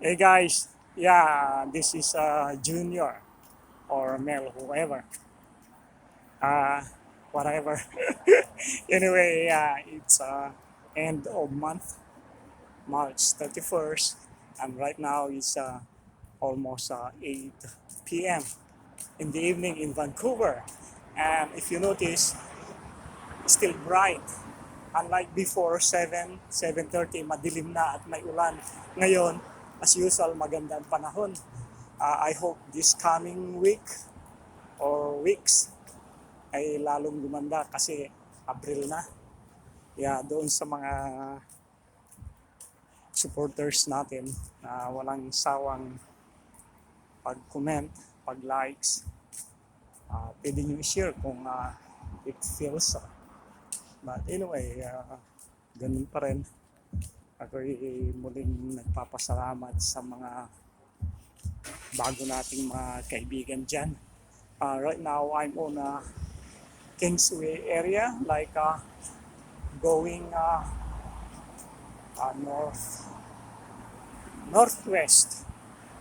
Hey guys, yeah, this is Junior or Mel, whoever, uh, whatever. Anyway, it's end of month, March 31st, and right now it's almost 8 p.m. in the evening in Vancouver. And if you notice, it's still bright. Unlike before, 7:30, madilim na at may ulan. Ngayon, as usual, maganda ang panahon. I hope this coming week or weeks ay lalong gumanda kasi April na. Yeah, doon sa mga supporters natin na walang sawang pag-comment, pag-likes, pwede nyo i-share kung it feels so. But anyway, ganun pa rin. Ako'y muling nagpapasalamat sa mga bago nating mga kaibigan dyan. Right now, I'm on Kingsway area, like going northwest.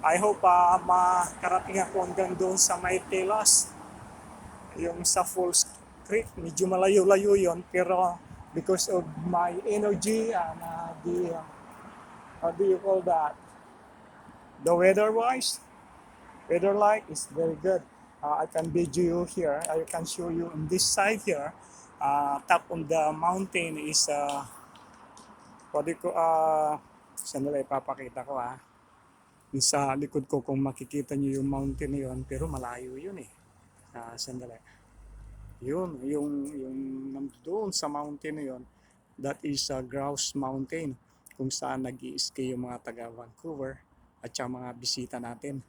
I hope makarating ako hanggang doon sa may Telas, yung sa Falls Creek. Medyo malayo-layo yon, pero because of my energy and the how do you call that? The weather like is very good. I can video you here. I can show you on this side here. Top on the mountain is pwede ko sandali papakita ko yung sa likod ko kung makikita niyo yung mountain na yun, pero malayo yun sandali. Yung nandoon sa mountain na yun, that is Grouse Mountain, kung saan nag-i-ski yung mga taga Vancouver at yung mga bisita natin.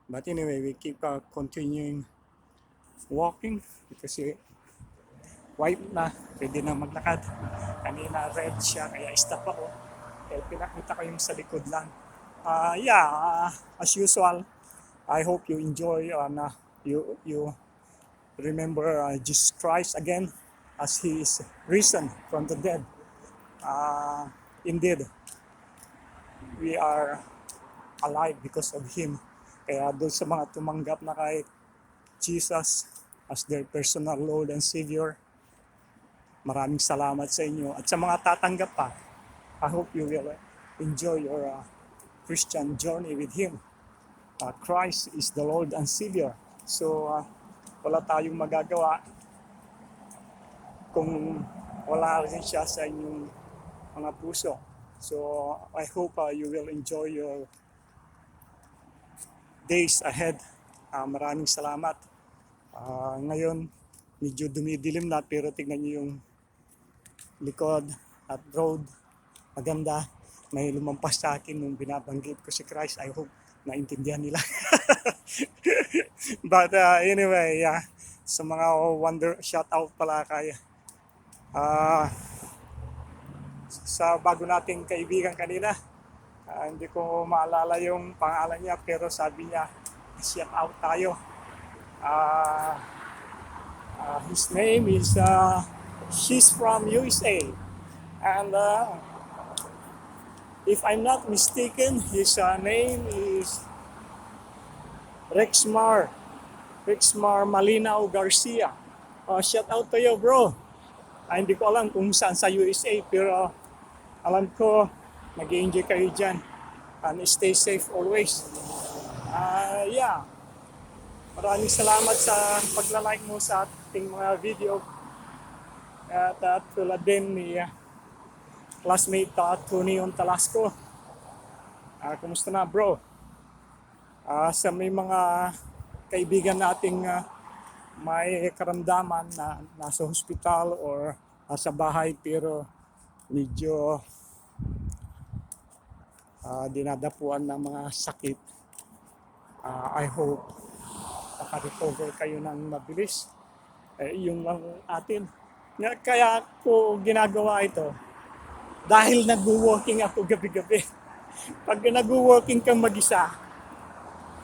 But anyway, we keep continuing walking kasi white na, pwede na maglakad. Kanina red siya, kaya stop ako. Kaya pinakita ko yung sa likod lang. As usual, I hope you enjoy and you remember Jesus Christ again as He is risen from the dead. Indeed, we are alive because of Him. Kaya doon sa mga tumanggap na kay Jesus as their personal Lord and Savior, maraming salamat sa inyo. At sa mga tatanggap pa, I hope you will enjoy your Christian journey with Him. Christ is the Lord and Savior. So, wala tayong magagawa kung wala rin siya sa inyong mga puso. So, I hope you will enjoy your days ahead. Maraming salamat. Ngayon, medyo dumidilim na, pero tignan niyo yung likod at road. Maganda. May lumampas sa akin nung binabanggit ko si Christ. I hope naintindihan nila. But anyway, sa mga shout out pala kay sa bago nating kaibigan kanina. Hindi ko maalala yung pangalan niya, pero sabi niya, shout out tayo. His name is, she's from USA. And if I'm not mistaken, his name is Rexmar Malinaw Garcia. Shout out to you, bro. Hindi ko alam kung saan sa USA, pero alam ko nag-enjoy kayo dyan. And stay safe always. Maraming salamat sa pagla-like mo sa ating mga video. At tulad din ni classmate Tony Talasco. Kumusta na, bro? Sa may mga kaibigan nating may karamdaman na nasa hospital or sa bahay, pero medyo dinadapuan ng mga sakit. I hope makarecover kayo ng mabilis. Yung lang atin. Kaya ko ginagawa ito dahil nag-working ako gabi-gabi. Pag nag-working kang mag-isa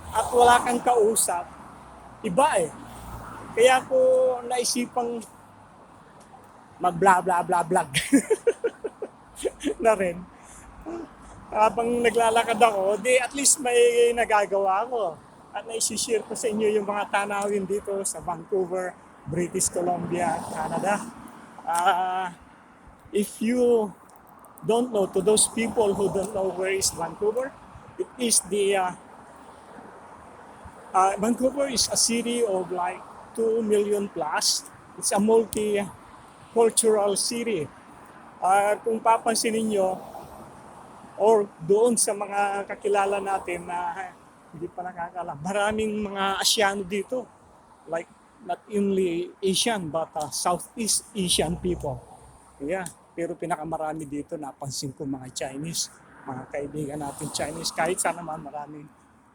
at wala kang kausap, iba Kaya ko naisipang mag-blah-blah-blah-blah na rin. habang naglalakad ako, di at least may nagagawa ako. At naisishare ko sa inyo yung mga tanawin dito sa Vancouver, British Columbia, Canada. Ah, if you don't know, to those people who don't know where is Vancouver, it is Vancouver is a city of like 2 million plus. It's a multi-cultural city. Kung papansinin nyo, or doon sa mga kakilala natin na hindi pa nakakala, maraming mga Asyano dito. Like, not only Asian, but Southeast Asian people. Yeah, pero pinakamarami dito, napansin ko mga Chinese, mga kaibigan natin Chinese. Kahit saan naman maraming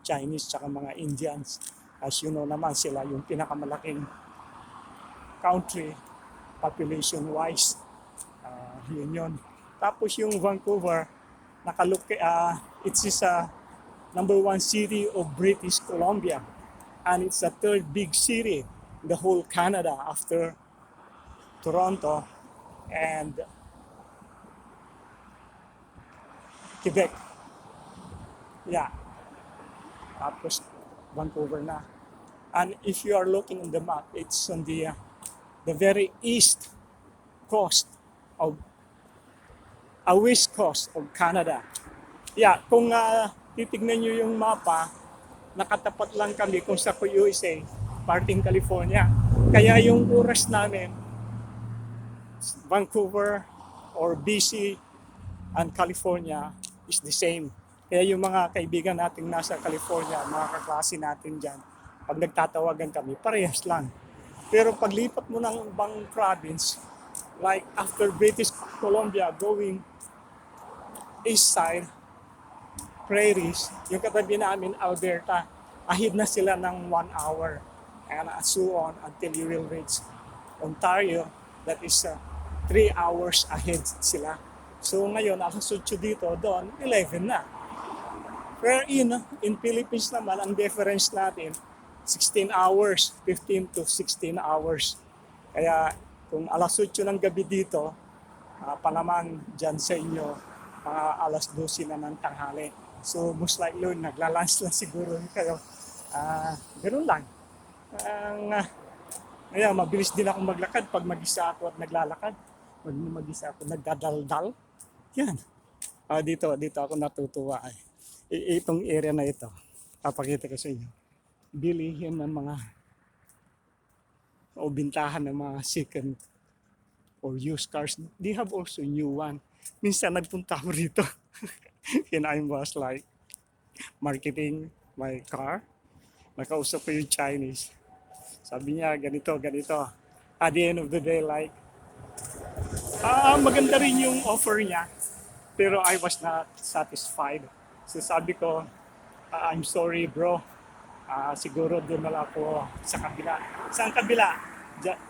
Chinese tsaka mga Indians. As you know naman, sila yung pinakamalaking country population-wise. Yun yun. Tapos yung Vancouver, it is a number one city of British Columbia. And it's the third big city in the whole Canada after Toronto and Quebec. Yeah. Tapos Vancouver na. And if you are looking on the map, it's on the very east coast of west coast of Canada. Yeah, kung titignan nyo yung mapa, nakatapat lang kami kung sa USA, parting California. Kaya yung oras namin, Vancouver or BC and California is the same. Kaya yung mga kaibigan nating nasa California, mga kaklase natin dyan, pag nagtatawagan kami, parehas lang. Pero paglipat mo ng ibang province, like after British Columbia going east side, prairies, yung katabi namin, Alberta, ahead na sila ng 1 hour. And so on until you will reach Ontario, that is 3 hours ahead sila. So ngayon, alas 8 dito, doon, 11 na. Pero in Philippines naman, ang difference natin, 16 hours, 15 to 16 hours. Kaya kung alas 8 ng gabi dito, pa naman dyan sa inyo, alas 12 na ng tanghali. So most likely, naglalunch lang siguro kayo. Ganun lang. Mabilis din ako maglakad pag mag-isa ako at naglalakad. Mag-isa ako nagdadaldal. Yan. Dito ako natutuwa. Itong area na ito, papakita ko sa inyo. Bilihin ng mga o bintahan ng mga second or used cars. They have also new one. Minsan nagpunta ako rito and I was like marketing my car. Nakausap ko yung Chinese. Sabi niya, ganito. At the end of the day, like, maganda rin yung offer niya. Pero I was not satisfied. So sabi ko, I'm sorry bro. Siguro doon na lang ako sa kabila. Saan kabila?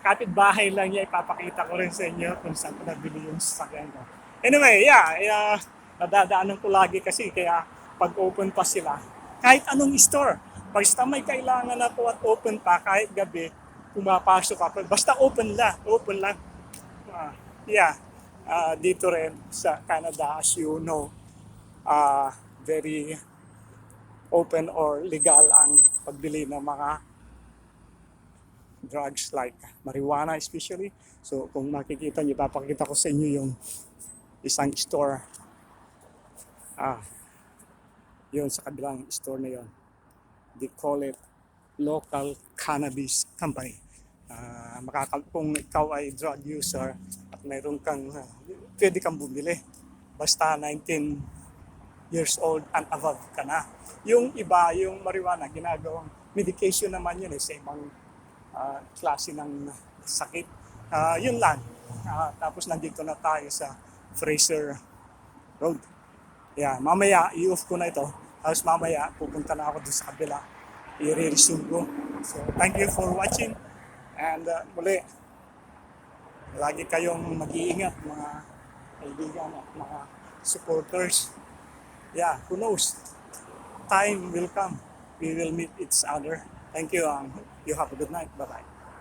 Kapit-bahay lang niya, ipapakita ko rin sa inyo kung saan ko nabili yung sasakyan ko. Anyway, nadadaanan ko lagi kasi kaya pag open pa sila, kahit anong store, basta may kailangan ako at open pa, kahit gabi, pumapasok ako. Basta open lang. Dito rin sa Canada, as you know, very open or legal ang pagbili ng mga drugs like marijuana especially. So kung makikita niyo, papakita ko sa inyo yung isang store. Yun sa kabilang store na yun. They call it Local Cannabis Company. Kung ikaw ay drug user at mayroon kang, pwede kang bumili. Basta 19 years old and above ka na. Yung iba, yung marijuana, ginagawang medication naman yun sa ibang klase ng sakit. Yun lang. Tapos nandito na tayo sa Fraser Road. Mamaya i-off ko na ito. Tapos mamaya pupunta na ako doon sa kabila. I-resume ko. So thank you for watching. And muli, lagi kayong mag-iingat mga kaibigan at mga supporters. Who knows? Time will come. We will meet each other. Thank you. You have a good night. Bye-bye.